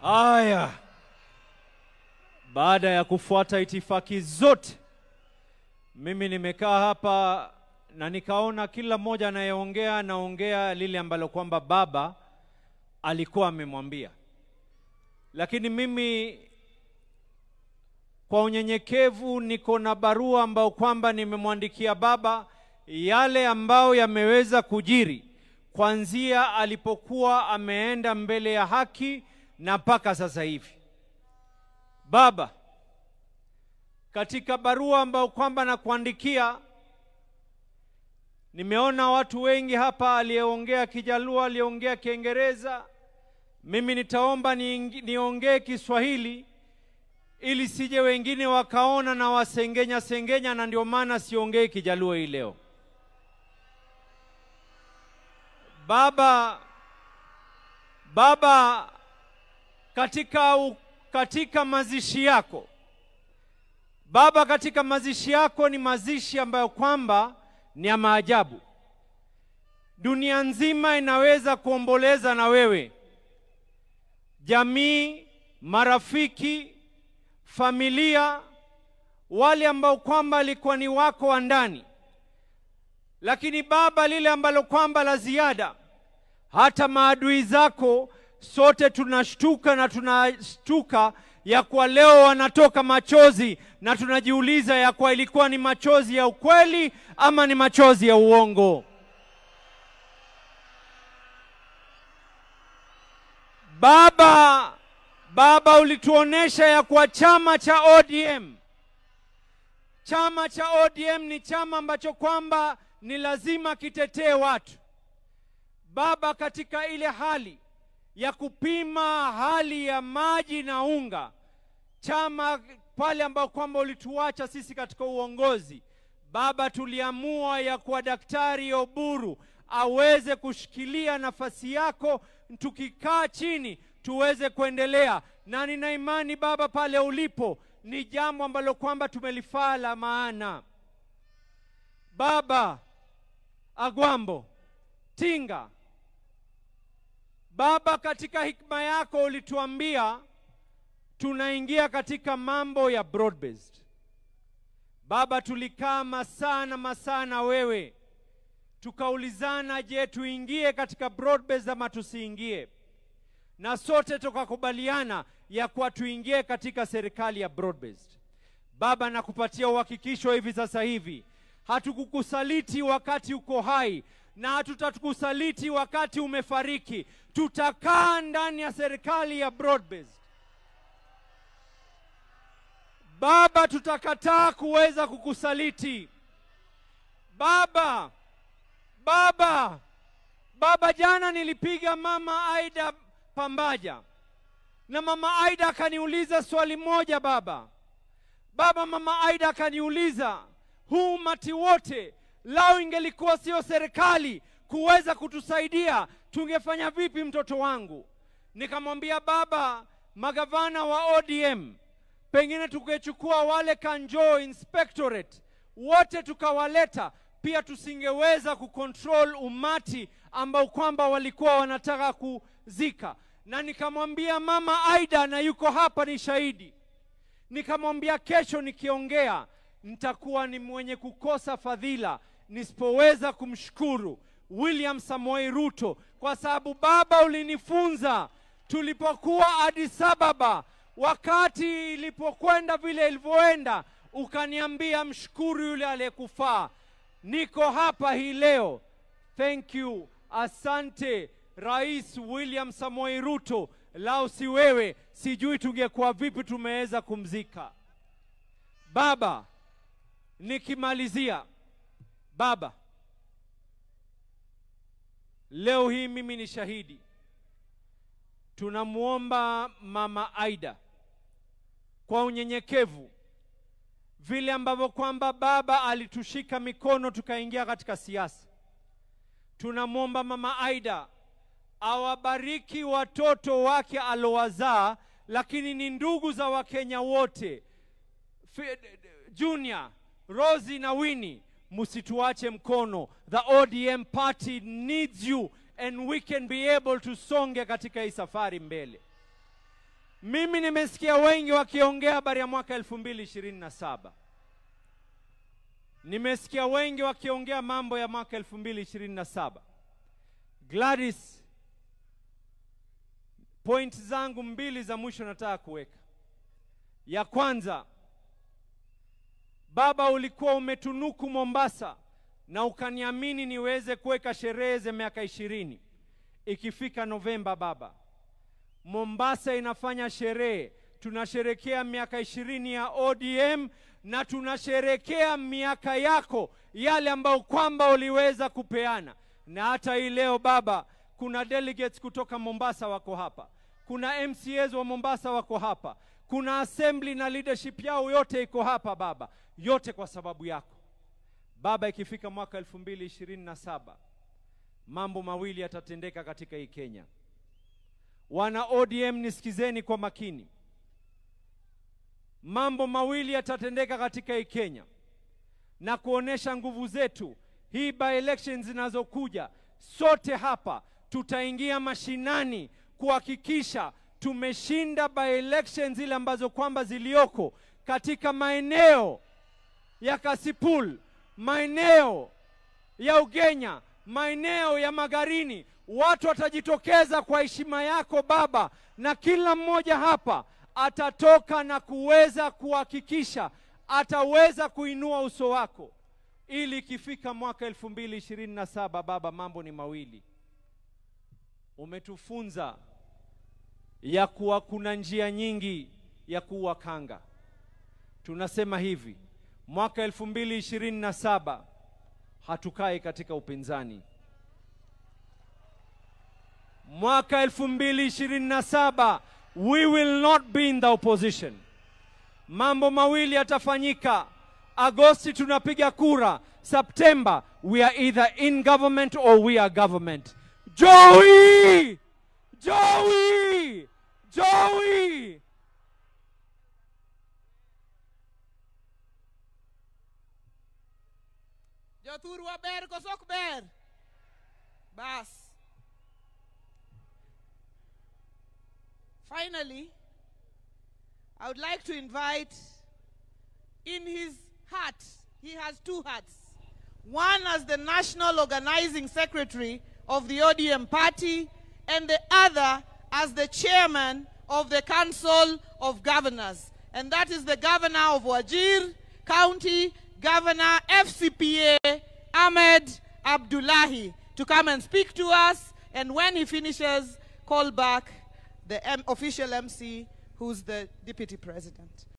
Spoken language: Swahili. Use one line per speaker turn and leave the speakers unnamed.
Aya, baada ya kufuata itifaki zote, mimi nimekaa hapa na nikaona kila mmoja anaongea lile ambalo kwamba baba alikuwa amemwambia. Lakini mimi kwa unyenyekevu niko na barua ambao kwamba nimemwandikia baba yale ambao yameweza kujiri kuanzia alipokuwa ameenda mbele ya haki na mpaka sasa hivi. Baba, katika barua ambao kwamba nakuandikia, nimeona watu wengi hapa, aliyeongea Kijaluo, aliyeongea Kiingereza. Mimi nitaomba niongee Kiswahili ili sije wengine wakaona na wasengenya, na ndio maana siongee Kijaluo hii leo. Baba, katika mazishi yako, baba, katika mazishi yako ni mazishi ambayo kwamba ni ya maajabu. Dunia nzima inaweza kuomboleza na wewe, jamii, marafiki, familia, wale ambao kwamba alikuwa ni wako wa ndani. Lakini baba, lile ambalo kwamba la ziada, hata maadui zako sote tunashtuka na tunashtuka ya kwa leo wanatoka machozi, na tunajiuliza ya kwa ilikuwa ni machozi ya ukweli ama ni machozi ya uongo. Baba, ulituonesha ya kwa chama cha ODM ni chama ambacho kwamba ni lazima kitetee watu. Baba, katika ile hali ya kupima hali ya maji na unga, chama pale ambao kwamba ulituacha sisi katika uongozi, baba, tuliamua ya kwa Daktari Oburu aweze kushikilia nafasi yako, tukikaa chini tuweze kuendelea. Na nina imani baba, pale ulipo ni jambo ambalo kwamba tumelifaa la maana. Baba Agwambo Tinga, baba, katika hikma yako ulituambia tunaingia katika mambo ya broad based. Baba, tulikaa masana wewe, tukaulizana, je, tuingie katika broad based ama tusiingie? Na sote tukakubaliana ya kuwa tuingie katika serikali ya broad based. Baba, nakupatia uhakikisho hivi sasa hivi, hatukukusaliti wakati uko hai na hatutakusaliti wakati umefariki. Tutakaa ndani ya serikali ya broad based. Baba, tutakataa kuweza kukusaliti. Baba, jana nilipiga mama Aida Pambaja, na mama Aida akaniuliza swali moja. Baba, mama Aida akaniuliza, huu umati wote lao ingelikuwa sio serikali kuweza kutusaidia, tungefanya vipi mtoto wangu? Nikamwambia, baba, magavana wa ODM pengine tukechukua wale Kanjo Inspectorate wote tukawaleta, pia tusingeweza kucontrol umati ambao kwamba walikuwa wanataka kuzika. Na nikamwambia mama Aida, na yuko hapa ni shahidi, nikamwambia kesho nikiongea nitakuwa ni mwenye kukosa fadhila nisipoweza kumshukuru William Samoei Ruto, kwa sababu baba, ulinifunza tulipokuwa Addis Ababa, wakati ilipokwenda vile ilivyoenda, ukaniambia mshukuru yule aliyekufaa. Niko hapa hii leo. Thank you, asante Rais William Samoei Ruto. Lao si wewe, sijui tungekuwa vipi tumeweza kumzika. Baba, nikimalizia, baba, leo hii mimi ni shahidi. Tunamuomba mama Aida kwa unyenyekevu, vile ambavyo kwamba baba alitushika mikono tukaingia katika siasa. Tunamuomba mama Aida awabariki watoto wake alowazaa, lakini ni ndugu za Wakenya wote, Junior, Rosie na Winnie. Musituache mkono. The ODM party needs you and we can be able to songe katika hii safari mbele. Mimi nimesikia wengi wakiongea habari ya mwaka 2027. Nimesikia wengi wakiongea mambo ya mwaka 2027. Gladys, point zangu mbili za mwisho nataka kuweka. Ya kwanza, baba, ulikuwa umetunuku Mombasa na ukaniamini niweze kuweka sherehe za miaka 20. Ikifika Novemba, baba, Mombasa inafanya sherehe. Tunasherekea miaka 20 ya ODM na tunasherekea miaka yako yale ambao kwamba uliweza kupeana. Na hata hii leo baba, kuna delegates kutoka Mombasa wako hapa. Kuna MCAs wa Mombasa wako hapa. Kuna assembly na leadership yao yote iko hapa baba. Yote kwa sababu yako. Baba, ikifika mwaka 2027, mambo mawili yatatendeka katika hii Kenya. Wana ODM nisikizeni kwa makini. Mambo mawili yatatendeka katika hii Kenya na kuonesha nguvu zetu. Hii by elections zinazokuja, sote hapa tutaingia mashinani kuhakikisha tumeshinda by elections zile ambazo kwamba zilioko katika maeneo ya Kasipul, maeneo ya Ugenya, maeneo ya Magarini. Watu watajitokeza kwa heshima yako baba, na kila mmoja hapa atatoka na kuweza kuhakikisha ataweza kuinua uso wako, ili ikifika mwaka 2027 baba, mambo ni mawili. Umetufunza ya kuwa kuna njia nyingi ya kuwa kanga. Tunasema hivi, mwaka 2027 hatukai katika upinzani. Mwaka 2027 we will not be in the opposition. Mambo mawili yatafanyika. Agosti tunapiga kura. September we are either in government or we are government. Joey! Joey! Joey!
Jothuru ber kosok ber. Bas. Finally, I would like to invite, in his hat, he has two hats. One as the National Organizing Secretary of the ODM party, and the other as the Chairman of the Council of Governors. And that is the Governor of Wajir County, Governor FCPA Ahmed Abdullahi, to come and speak to us. And when he finishes, call back the official MC, who's the Deputy President.